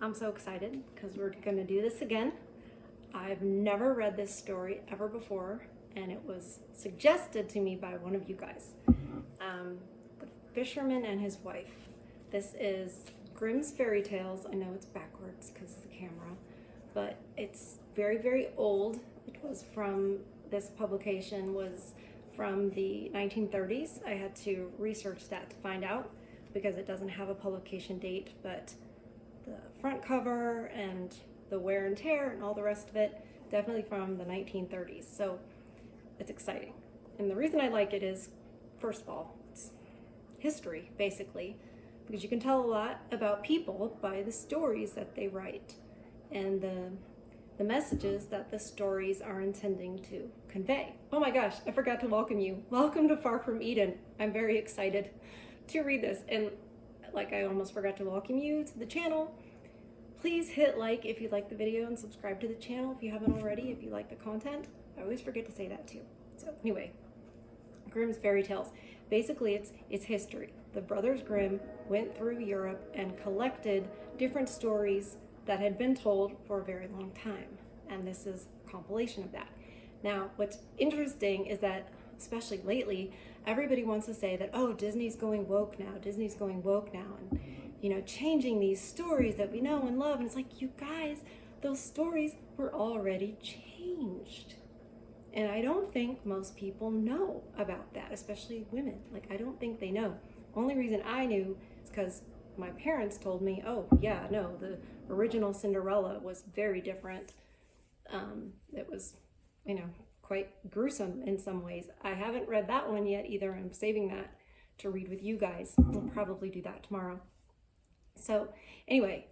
I'm so excited because we're going to do this again. I've never read this story ever before, and it was suggested to me by one of you guys. The Fisherman and His Wife. This is Grimm's Fairy Tales. I know it's backwards because of the camera, but it's very, very old. It was from, this publication was from the 1930s. I had to research that to find out because it doesn't have a publication date, but the front cover and the wear and tear and all the rest of it, definitely from the 1930s. So it's exciting. And the reason I like it is, first of all, it's history, basically, because you can tell a lot about people by the stories that they write and the messages that the stories are intending to convey. Oh my gosh, I forgot to welcome you. Welcome to Far From Eden. I'm very excited to read this. And like I almost forgot to welcome you to the channel. Please hit like if you like the video and subscribe to the channel if you haven't already, if you like the content. I always forget to say that too. So anyway, Grimm's Fairy Tales. Basically, it's history. The Brothers Grimm went through Europe and collected different stories that had been told for a very long time. And this is a compilation of that. Now, what's interesting is that, especially lately, everybody wants to say that, oh, Disney's going woke now, Disney's going woke now, and, you know, changing these stories that we know and love. And it's like, you guys, those stories were already changed. And I don't think most people know about that, especially women. Like, I don't think they know. Only reason I knew is because my parents told me, oh, yeah, no, the original Cinderella was very different. It was, you know, quite gruesome in some ways. I haven't read that one yet either. I'm saving that to read with you guys. We'll probably do that tomorrow. So anyway,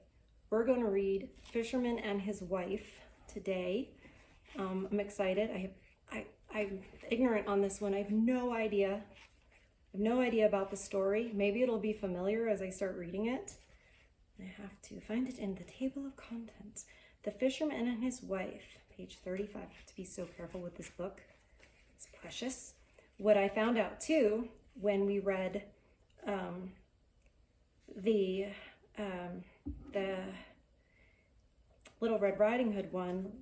we're going to read Fisherman and His Wife today. I'm excited. I'm ignorant on this one. I have no idea. I have no idea about the story. Maybe it'll be familiar as I start reading it. I have to find it in the table of contents. The Fisherman and His Wife, page 35. I have to be so careful with this book. It's precious. What I found out too when we read the Little Red Riding Hood one,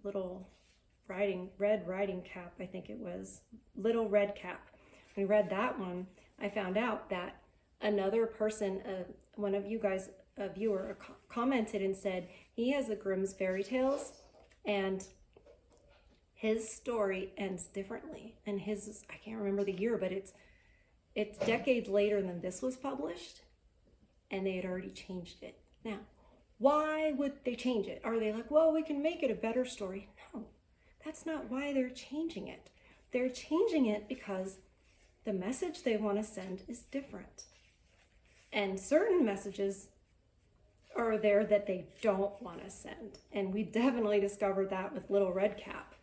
Red Riding Cap, I think it was, Little Red Cap. When we read that one, I found out that another person, one of you guys, a viewer, commented and said he has the Grimm's Fairy Tales and his story ends differently. And his, I can't remember the year, but it's decades later than this was published, and they had already changed it. Now, why would they change it? Are they like, well, we can make it a better story? No, that's not why they're changing it. They're changing it because the message they want to send is different. And certain messages are there that they don't want to send. And we definitely discovered that with Little Red Cap.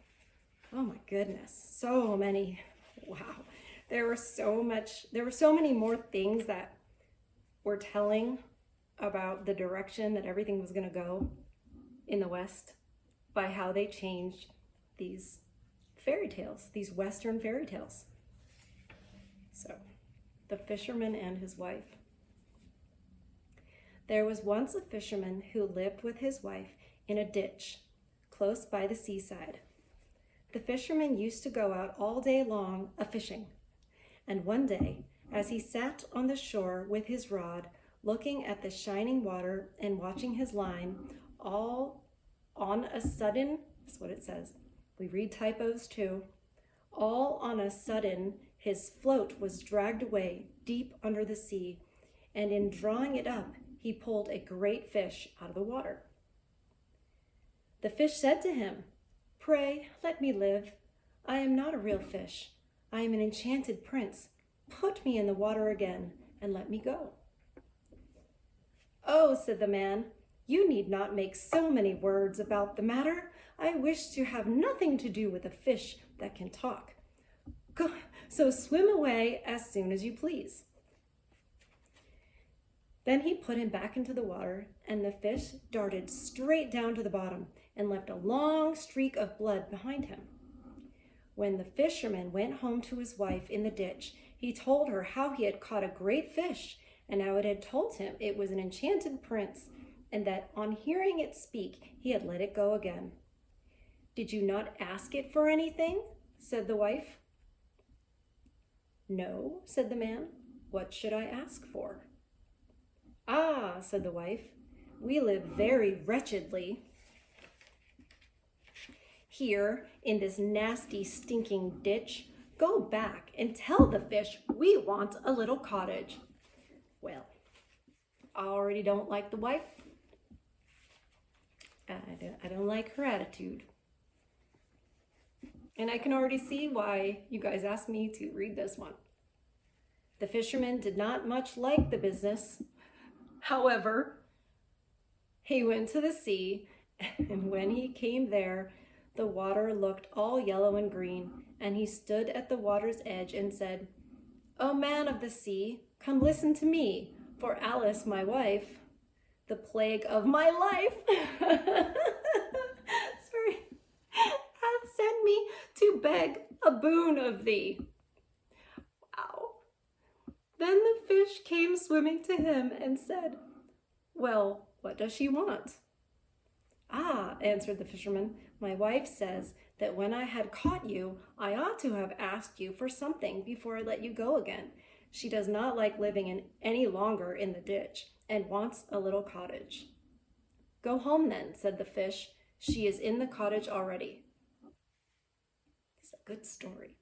Oh my goodness, so many, wow. There were so many more things that were telling about the direction that everything was going to go in the West by how they changed these fairy tales, these Western fairy tales. So, The Fisherman and His Wife. There was once a fisherman who lived with his wife in a ditch close by the seaside. The fisherman used to go out all day long a-fishing, and one day, as he sat on the shore with his rod, looking at the shining water and watching his line, all on a sudden, that's what it says, we read typos too, all on a sudden his float was dragged away deep under the sea, and in drawing it up, he pulled a great fish out of the water. The fish said to him, "Pray, let me live. I am not a real fish. I am an enchanted prince. Put me in the water again and let me go." "Oh," said the man, "you need not make so many words about the matter. I wish to have nothing to do with a fish that can talk. Go, so swim away as soon as you please." Then he put him back into the water, and the fish darted straight down to the bottom and left a long streak of blood behind him. When the fisherman went home to his wife in the ditch, he told her how he had caught a great fish and how it had told him it was an enchanted prince and that on hearing it speak, he had let it go again. "Did you not ask it for anything?" said the wife. "No," said the man. "What should I ask for?" "Ah," said the wife, "we live very wretchedly here in this nasty, stinking ditch. Go back and tell the fish we want a little cottage." Well, I already don't like the wife. I don't like her attitude. And I can already see why you guys asked me to read this one. The fisherman did not much like the business. However, he went to the sea, and when he came there, the water looked all yellow and green, and he stood at the water's edge and said, "O man of the sea, come listen to me, for Alice, my wife, the plague of my life, sorry, hath sent me to beg a boon of thee." Wow. Then the fish came swimming to him and said, "Well, what does she want?" "Ah," answered the fisherman, "my wife says that when I had caught you, I ought to have asked you for something before I let you go again. She does not like living any longer in the ditch and wants a little cottage." "Go home then," said the fish. "She is in the cottage already." It's a good story.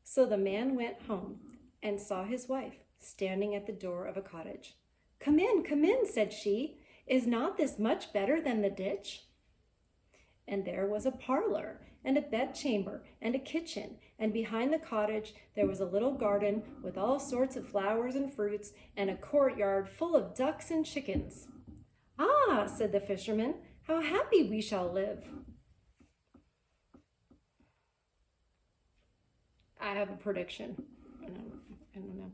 So the man went home and saw his wife standing at the door of a cottage. Come in," said she. "Is not this much better than the ditch?" And there was a parlor and a bedchamber and a kitchen, and behind the cottage there was a little garden with all sorts of flowers and fruits, and a courtyard full of ducks and chickens. "Ah," said the fisherman, "how happy we shall live." I have a prediction. I don't know.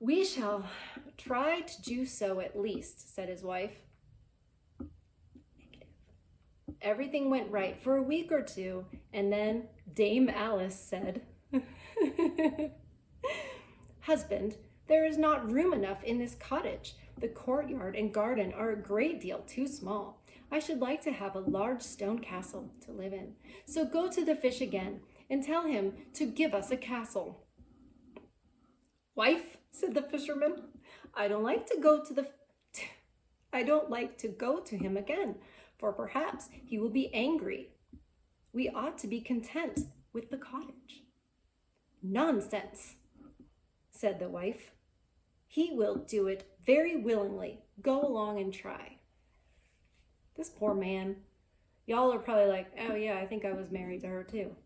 "We shall try to do so at least," said his wife. Everything went right for a week or two, and then Dame Alice said, "Husband, there is not room enough in this cottage. The courtyard and garden are a great deal too small. I should like to have a large stone castle to live in. So go to the fish again and tell him to give us a castle." "Wife," said the fisherman, I don't like to go to him again, for perhaps he will be angry. We ought to be content with the cottage." "Nonsense," said the wife. "He will do it very willingly. Go along and try." This poor man. Y'all are probably like, "Oh yeah, I think I was married to her too."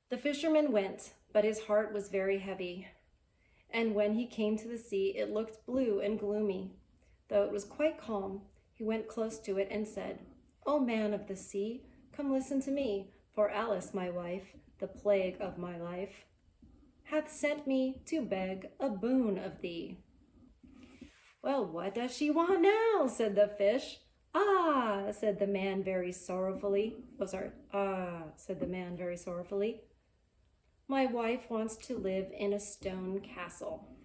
The fisherman went, but his heart was very heavy. And when he came to the sea, it looked blue and gloomy. Though it was quite calm, he went close to it and said, "O man of the sea, come listen to me, for Alice, my wife, the plague of my life, hath sent me to beg a boon of thee." "Well, what does she want now?" said the fish. "Ah," said the man very sorrowfully. Said the man very sorrowfully. "My wife wants to live in a stone castle."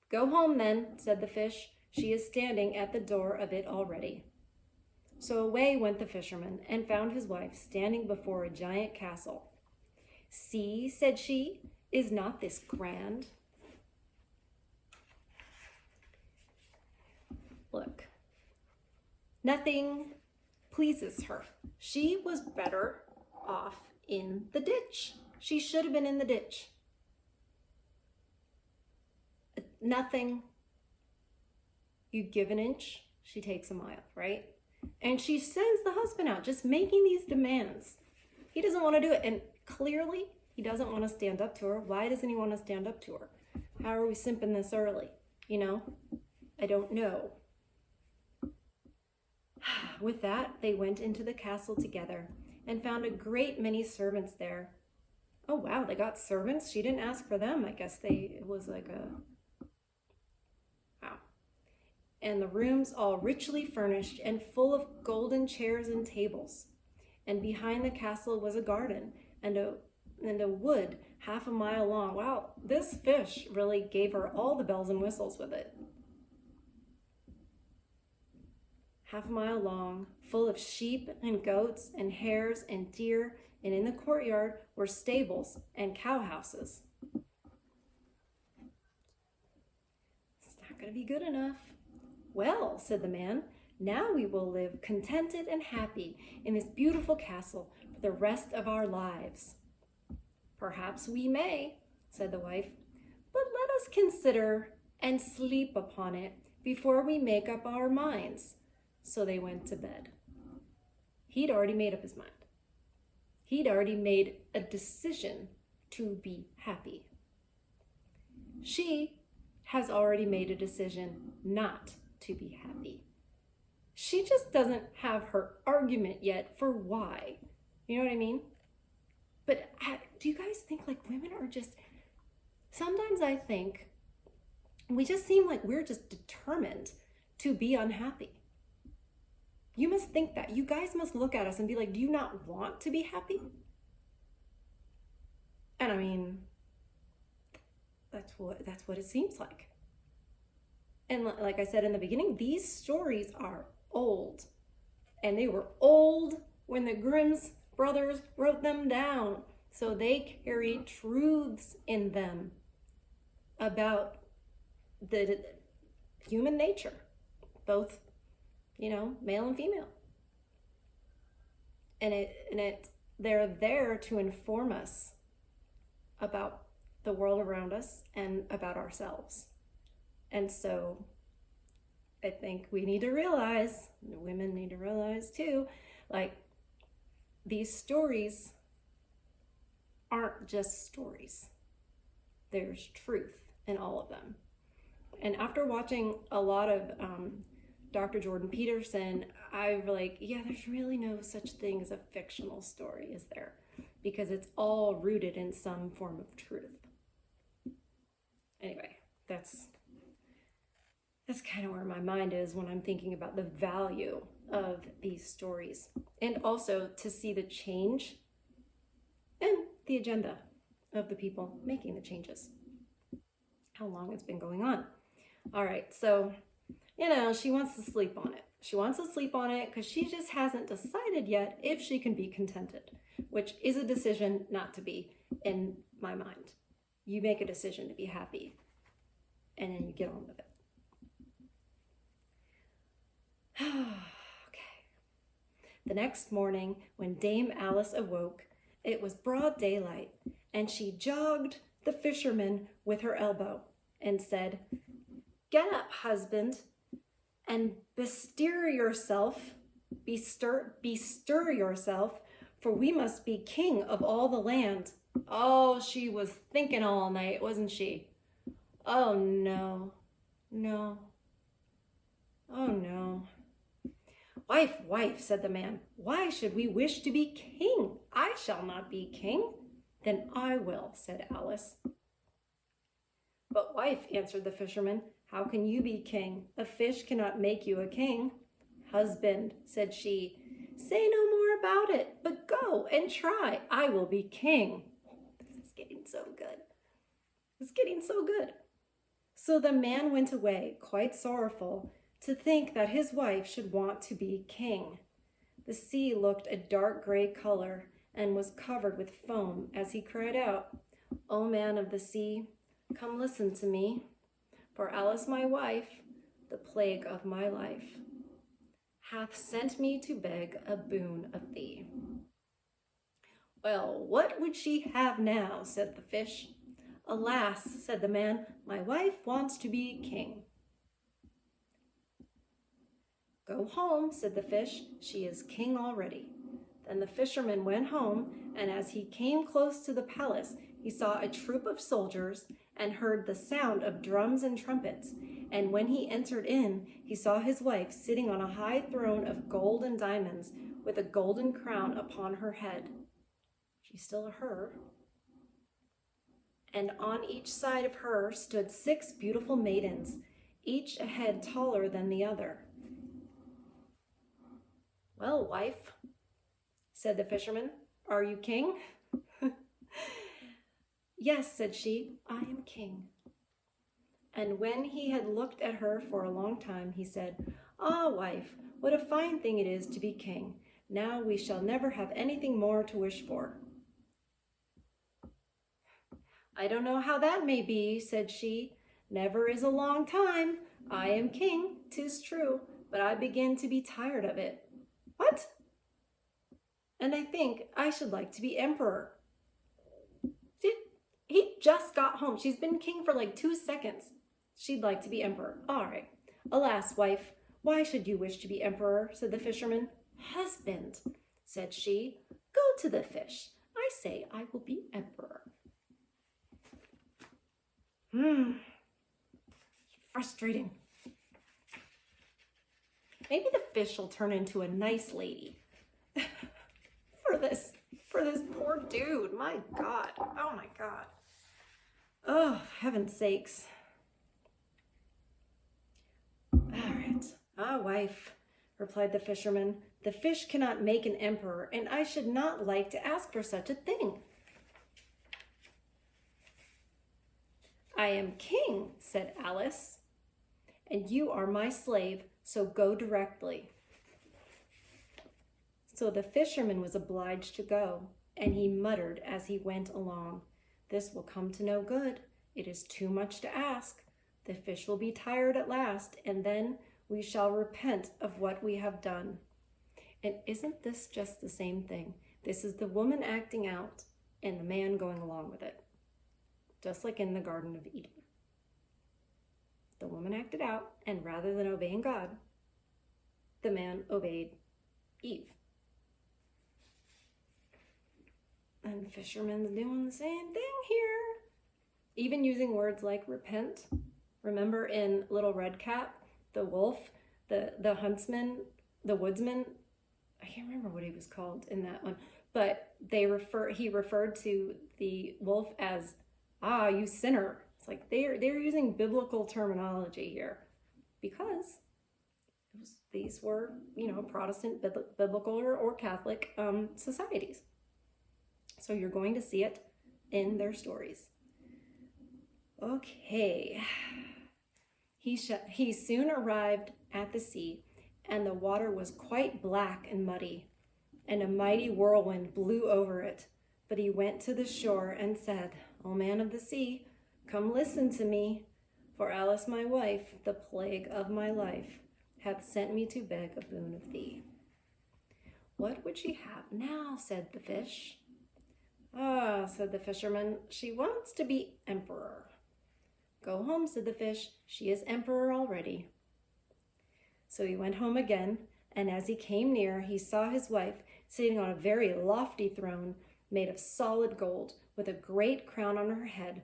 "Go home then," said the fish. "She is standing at the door of it already." So away went the fisherman and found his wife standing before a giant castle. "See," said she, "is not this grand?" Look, nothing pleases her. She was better off in the ditch. She should have been in the ditch. Nothing. You give an inch, she takes a mile, right? And she sends the husband out, just making these demands. He doesn't want to do it, and clearly he doesn't want to stand up to her. Why doesn't he want to stand up to her? How are we simping this early? I don't know. With that, they went into the castle together and found a great many servants there. Oh wow, they got servants? She didn't ask for them. I guess it was like wow. And the rooms all richly furnished and full of golden chairs and tables. And behind the castle was a garden and a wood half a mile long. Wow, this fish really gave her all the bells and whistles with it. half a mile long, full of sheep and goats and hares and deer, and in the courtyard were stables and cow houses. It's not going to be good enough. Well, said the man, now we will live contented and happy in this beautiful castle for the rest of our lives. Perhaps we may, said the wife, but let us consider and sleep upon it before we make up our minds. So they went to bed. He'd already made up his mind. He'd already made a decision to be happy. She has already made a decision not to be happy. She just doesn't have her argument yet for why. You know what I mean? But do you guys think like women are just, sometimes I think we just seem like we're just determined to be unhappy. You must think that. You guys must look at us and be like, do you not want to be happy? And I mean, that's what it seems like. And like I said in the beginning, these stories are old. And they were old when the Grimm's brothers wrote them down. So they carry truths in them about the human nature, both, male and female. And they're there to inform us about the world around us and about ourselves. And so I think we need to realize, women need to realize too, like these stories aren't just stories. There's truth in all of them. And after watching a lot of Dr. Jordan Peterson, I've there's really no such thing as a fictional story, is there? Because it's all rooted in some form of truth. Anyway, that's kind of where my mind is when I'm thinking about the value of these stories. And also to see the change and the agenda of the people making the changes. How long it's been going on. All right, so, she wants to sleep on it. She wants to sleep on it because she just hasn't decided yet if she can be contented, which is a decision not to be in my mind. You make a decision to be happy, and then you get on with it. Okay. The next morning, when Dame Alice awoke, it was broad daylight, and she jogged the fisherman with her elbow and said, "Get up, husband, and bestir yourself, bestir yourself, for we must be king of all the land." Oh, she was thinking all night, wasn't she? Oh, no. Oh, no. Wife, said the man, why should we wish to be king? I shall not be king. Then I will, said Alice. But wife, answered the fisherman, how can you be king? A fish cannot make you a king. Husband, said she, say no more about it, but go and try. I will be king. This is getting so good. It's getting so good. So the man went away, quite sorrowful, to think that his wife should want to be king. The sea looked a dark gray color and was covered with foam as he cried out, O man of the sea, come listen to me, for Alice my wife, the plague of my life, hath sent me to beg a boon of thee. Well, what would she have now, said the fish. Alas, said the man, my wife wants to be king. Go home, said the fish, she is king already. Then the fisherman went home, and as he came close to the palace, he saw a troop of soldiers and heard the sound of drums and trumpets. And when he entered in, he saw his wife sitting on a high throne of gold and diamonds, with a golden crown upon her head. She's still a her. And on each side of her stood 6 beautiful maidens, each a head taller than the other. Well, wife, said the fisherman, are you king? Yes, said she, I am king. And when he had looked at her for a long time, he said, Ah, wife, what a fine thing it is to be king. Now we shall never have anything more to wish for. I don't know how that may be, said she. Never is a long time. I am king, 'tis true, but I begin to be tired of it. What? And I think I should like to be emperor. He just got home. She's been king for like 2 seconds. She'd like to be emperor. All right. Alas, wife, why should you wish to be emperor? Said the fisherman. Husband, said she, go to the fish. I say I will be emperor. Frustrating. Maybe the fish will turn into a nice lady. for this poor dude. My God. Oh my God. Oh, heaven's sakes. All right. Ah, wife, replied the fisherman, the fish cannot make an emperor, and I should not like to ask for such a thing. I am king, said Alice, and you are my slave, so go directly. So the fisherman was obliged to go, and he muttered as he went along, this will come to no good. It is too much to ask. The fish will be tired at last, and then we shall repent of what we have done. And isn't this just the same thing? This is the woman acting out and the man going along with it. Just like in the Garden of Eden. The woman acted out, and rather than obeying God, the man obeyed Eve. And fisherman's doing the same thing here. Even using words like repent. Remember in Little Red Cap, the wolf, the huntsman, the woodsman, I can't remember what he was called in that one, but he referred to the wolf as, you sinner. It's like they're using biblical terminology here because these were, Protestant, biblical, or Catholic societies. So you're going to see it in their stories. Okay. He soon arrived at the sea, and the water was quite black and muddy, and a mighty whirlwind blew over it. But he went to the shore and said, O man of the sea, come listen to me, for Alice my wife, the plague of my life, hath sent me to beg a boon of thee. What would she have now? Said the fish. Ah, said the fisherman, she wants to be emperor. Go home, said the fish, she is emperor already. So he went home again, and as he came near, he saw his wife sitting on a very lofty throne made of solid gold, with a great crown on her head,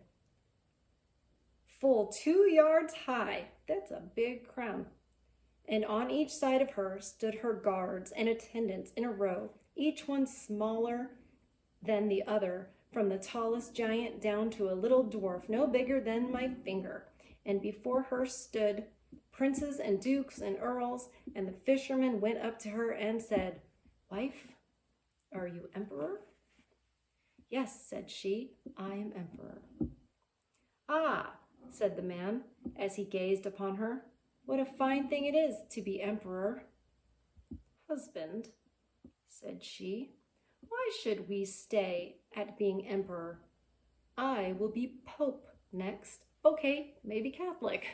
full 2 yards high. That's a big crown. And on each side of her stood her guards and attendants in a row, each one smaller than the other, from the tallest giant down to a little dwarf no bigger than my finger. And before her stood princes and dukes and earls, and the fisherman went up to her and said, Wife, are you emperor? Yes, said she, I am emperor. Ah, said the man, as he gazed upon her, what a fine thing it is to be emperor. Husband, said she, why should we stay at being emperor? I will be pope next. Okay, maybe Catholic.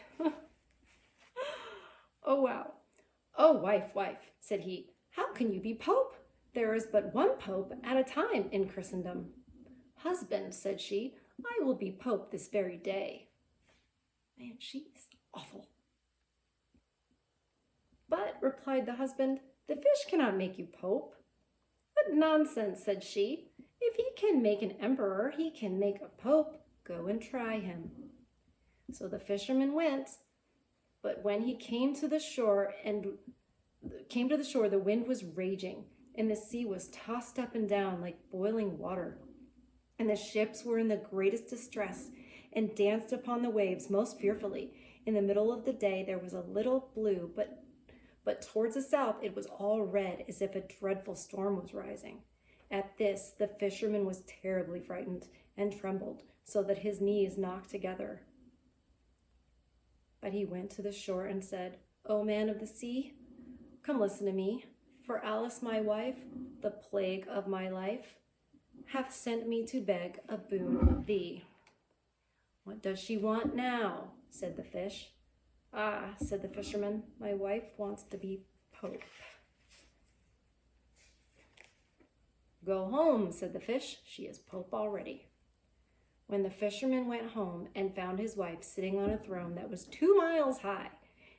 Oh, wow. Oh, wife, said he, how can you be pope? There is but one pope at a time in Christendom. Husband, said she, I will be pope this very day. Man, she's awful. But, replied the husband, the fish cannot make you pope. What nonsense, said she. If he can make an emperor, he can make a pope. Go and try him. So the fisherman went, but when he came to the shore, the wind was raging, and the sea was tossed up and down like boiling water. And the ships were in the greatest distress, and danced upon the waves most fearfully. In the middle of the day there was a little blue, but towards the south it was all red, as if a dreadful storm was rising. At this the fisherman was terribly frightened, and trembled, so that his knees knocked together. But he went to the shore and said, O man of the sea, come listen to me, for Alice my wife, the plague of my life, hath sent me to beg a boon of thee. What does she want now? Said the fish. Ah, said the fisherman, my wife wants to be Pope. Go home, said the fish, she is Pope already. When the fisherman went home and found his wife sitting on a throne that was 2 miles high,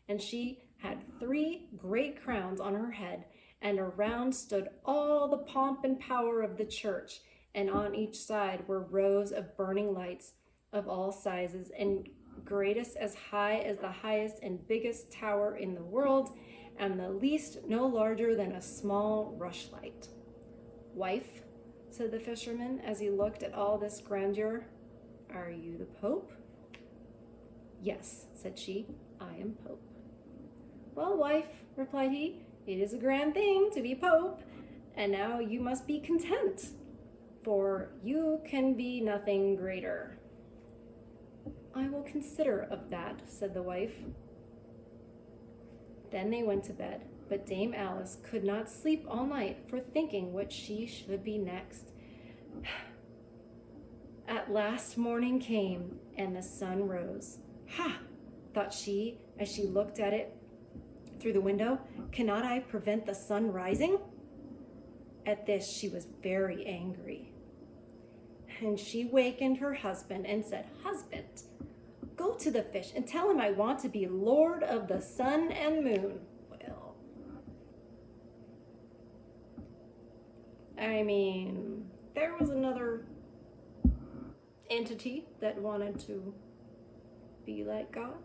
and she had 3 great crowns on her head, and around stood all the pomp and power of the church, and on each side were rows of burning lights of all sizes, and greatest as high as the highest and biggest tower in the world, and the least no larger than a small rushlight. Wife, said the fisherman as he looked at all this grandeur, are you the Pope? Yes, said she, I am Pope. Well, wife, replied he, it is a grand thing to be Pope, and now you must be content, for you can be nothing greater. I will consider of that, said the wife. Then they went to bed, but Dame Alice could not sleep all night for thinking what she should be next. At last morning came, and the sun rose. Ha! Thought she, as she looked at it through the window, cannot I prevent the sun rising? At this she was very angry. And she wakened her husband and said, Husband, go to the fish and tell him I want to be Lord of the sun and moon. Well, I mean, there was another entity that wanted to be like God,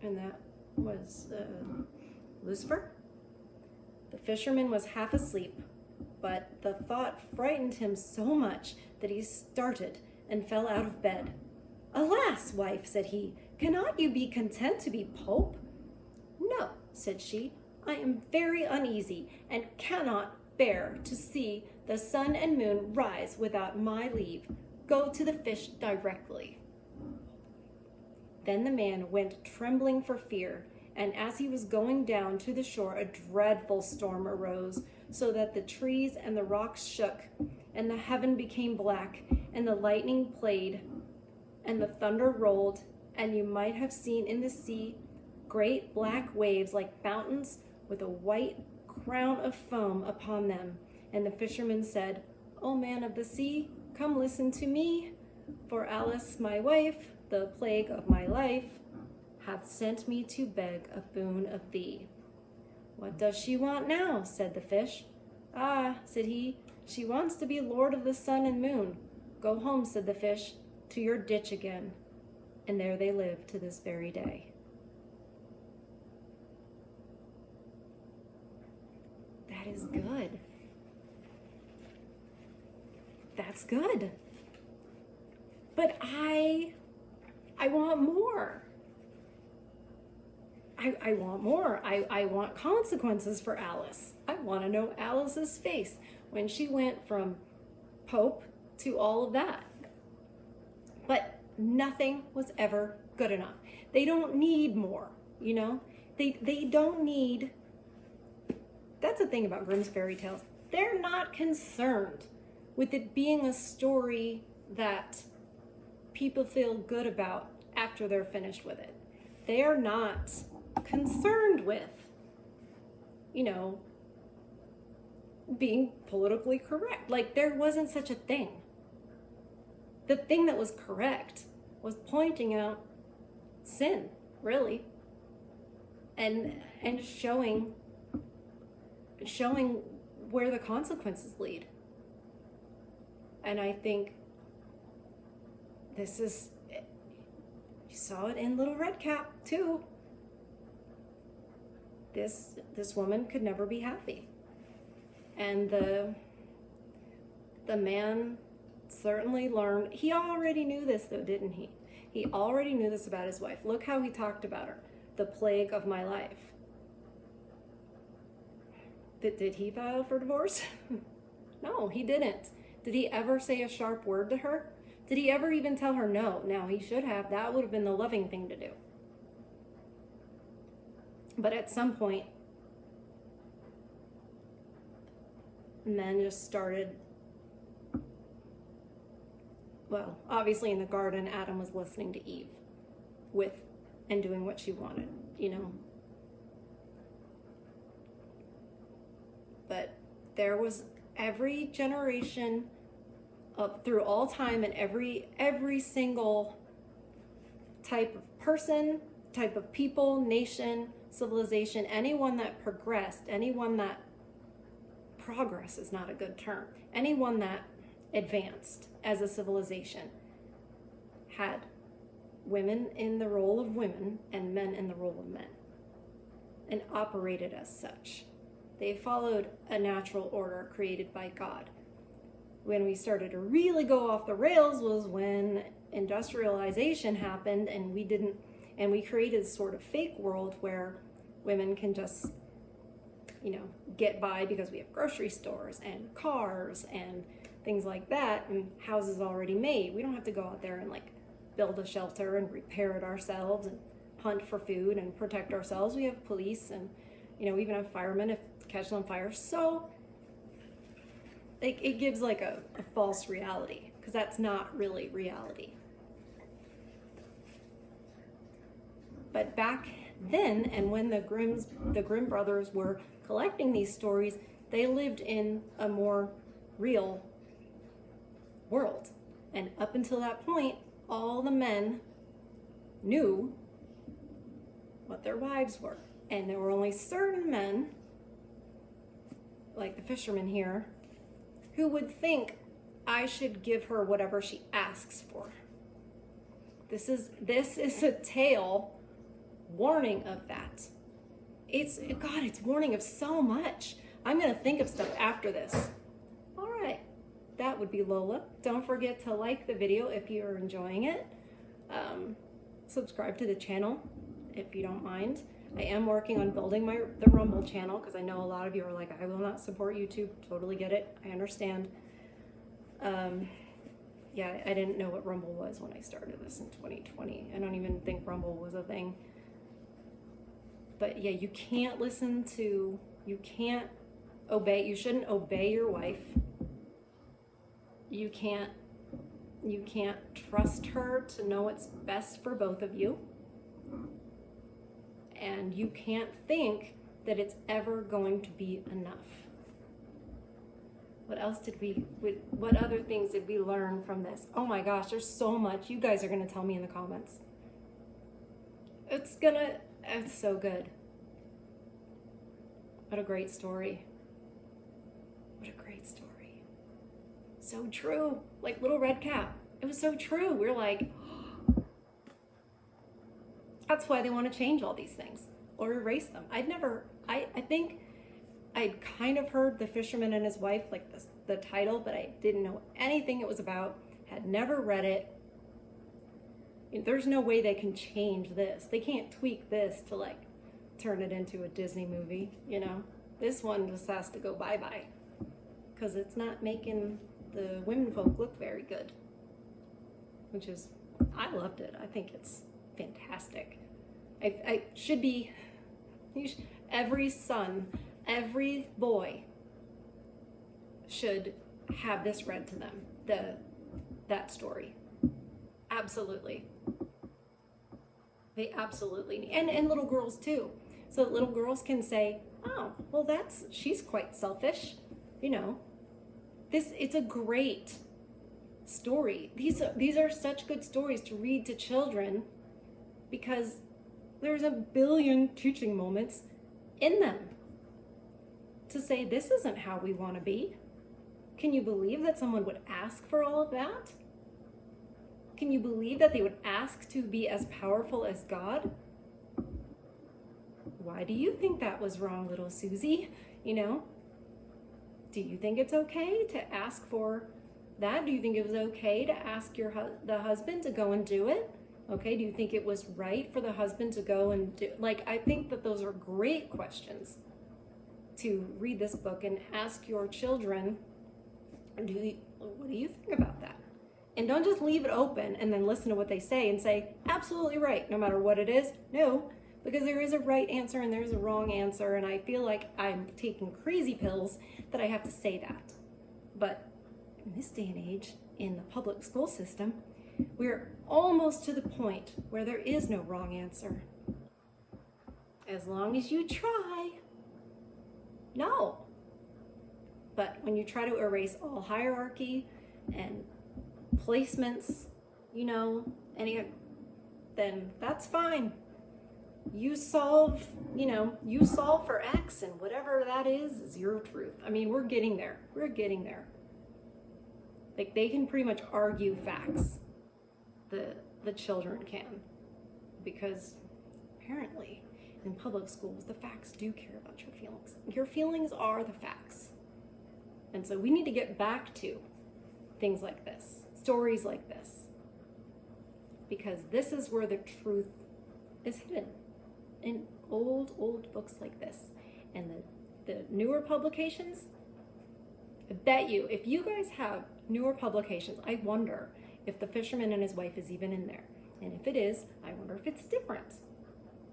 and that was Lucifer. The fisherman was half asleep, but the thought frightened him so much that he started and fell out of bed. Alas, wife, said he, cannot you be content to be Pope? No, said she, I am very uneasy and cannot bear to see the sun and moon rise without my leave. Go to the fish directly. Then the man went trembling for fear, and as he was going down to the shore, a dreadful storm arose, so that the trees and the rocks shook, and the heaven became black, and the lightning played, and the thunder rolled, and you might have seen in the sea great black waves like fountains with a white crown of foam upon them. And the fisherman said, O man of the sea, come listen to me, for Alice, my wife, the plague of my life, hath sent me to beg a boon of thee. What does she want now? Said the fish. Ah, said he, she wants to be Lord of the sun and moon. Go home, said the fish, to your ditch again. And there they live to this very day. That is good. That's good. But I want more. I want more. I want consequences for Alice. I want to know Alice's face when she went from Pope to all of that. But nothing was ever good enough. They don't need more, you know? They don't need... That's the thing about Grimm's fairy tales. They're not concerned with it being a story that people feel good about after they're finished with it. They are not concerned with, you know, being politically correct. Like, there wasn't such a thing. The thing that was correct was pointing out sin, really, and showing where the consequences lead. And I think this is, you saw it in Little Red Cap too. This woman could never be happy. And the man certainly learned. He already knew this though, didn't he? He already knew this about his wife. Look how he talked about her. The plague of my life. Did he file for divorce? No, he didn't. Did he ever say a sharp word to her? Did he ever even tell her no? Now, he should have. That would have been the loving thing to do. But at some point, men just started, well, obviously in the garden, Adam was listening to Eve and doing what she wanted, you know. But there was every generation through all time, and every single type of person, type of people, nation, civilization, anyone that progressed, progress is not a good term, anyone that advanced as a civilization had women in the role of women and men in the role of men, and operated as such. They followed a natural order created by God. When we started to really go off the rails was when industrialization happened, and we created a sort of fake world where women can just, you know, get by because we have grocery stores and cars and things like that, and houses already made. We don't have to go out there and like build a shelter and repair it ourselves and hunt for food and protect ourselves. We have police, and, you know, we even have firemen if it catches on fire. So it gives like a false reality, because that's not really reality. But back then, and when the Grimm brothers were collecting these stories, they lived in a more real world. And up until that point, all the men knew what their wives were. And there were only certain men, like the fisherman here, who would think, I should give her whatever she asks for. This is a tale warning of that. It's warning of so much. I'm gonna think of stuff after this. All right, that would be Lola. Don't forget to like the video if you're enjoying it. Subscribe to the channel if you don't mind. I am working on building the Rumble channel, because I know a lot of you are like, I will not support YouTube. Totally get it. I understand. Yeah, I didn't know what Rumble was when I started this in 2020. I don't even think Rumble was a thing. But yeah, you can't obey, you shouldn't obey your wife. You can't trust her to know what's best for both of you. And you can't think that it's ever going to be enough. What other things did we learn from this? Oh my gosh, there's so much. You guys are gonna tell me in the comments. It's so good. What a great story. What a great story. So true. Like Little Red Cap. It was so true. We're like, that's why they want to change all these things or erase them. I think I'd kind of heard The Fisherman and His Wife, like the title, but I didn't know anything it was about, had never read it. There's no way they can change this. They can't tweak this to like turn it into a Disney movie, you know? This one just has to go bye-bye, because it's not making the women folk look very good, which is, I loved it. I think it's fantastic. Every son, every boy should have this read to them, that story. Absolutely. They absolutely need, and little girls too. So that little girls can say, oh, well she's quite selfish, you know. It's a great story. These are such good stories to read to children, because there's a billion teaching moments in them to say, this isn't how we want to be. Can you believe that someone would ask for all of that? Can you believe that they would ask to be as powerful as God? Why do you think that was wrong, little Susie? You know, do you think it's okay to ask for that? Do you think it was okay to ask the husband to go and do it? Okay, do you think it was right for the husband to go and do, like, I think that those are great questions to read this book and ask your children, what do you think about that? And don't just leave it open and then listen to what they say and say, absolutely right, no matter what it is. No, because there is a right answer and there's a wrong answer, and I feel like I'm taking crazy pills that I have to say that. But in this day and age, in the public school system, we're almost to the point where there is no wrong answer. As long as you try. No. But when you try to erase all hierarchy and placements, you know, then that's fine. You solve, you solve for X, and whatever that is your truth. I mean, we're getting there. We're getting there. Like, they can pretty much argue facts. The children can. Because apparently in public schools, the facts do care about your feelings. Your feelings are the facts. And so we need to get back to things like this, stories like this, because this is where the truth is hidden, in old books like this. And the newer publications, I bet you, if you guys have newer publications, I wonder if The Fisherman and His Wife is even in there. And if it is, I wonder if it's different.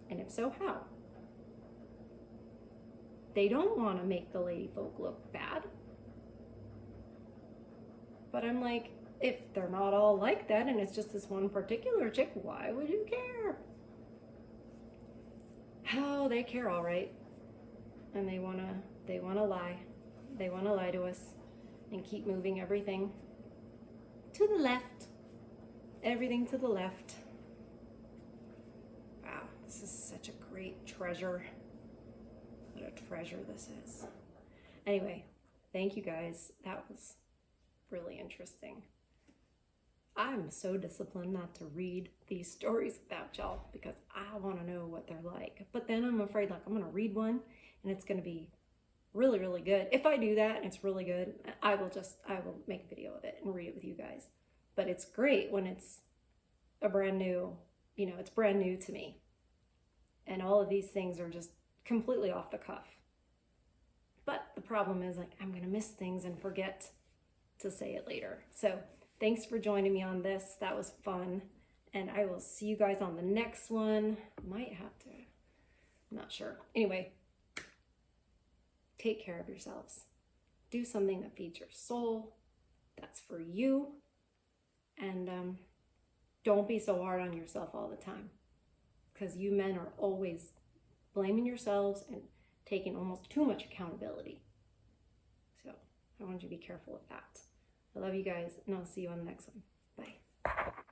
And if so, how? They don't want to make the lady folk look bad. But I'm like, if they're not all like that and it's just this one particular chick, why would you care? Oh, they care all right. And they wanna lie. They wanna lie to us and keep moving everything to the left. Everything to the left. Wow, this is such a great treasure. What a treasure this is. Anyway, thank you guys. That was really interesting. I'm so disciplined not to read these stories without y'all because I want to know what they're like. But then I'm afraid, like, I'm going to read one and it's going to be really, really good. If I do that and it's really good, I will make a video of it and read it with you guys. But it's great when it's a brand new, it's brand new to me. And all of these things are just completely off the cuff. But the problem is, like, I'm going to miss things and forget to say it later. So thanks for joining me on this. That was fun. And I will see you guys on the next one. Might have to, I'm not sure. Anyway, take care of yourselves. Do something that feeds your soul. That's for you. And don't be so hard on yourself all the time, because you men are always blaming yourselves and taking almost too much accountability. So I want you to be careful with that. I love you guys, and I'll see you on the next one. Bye.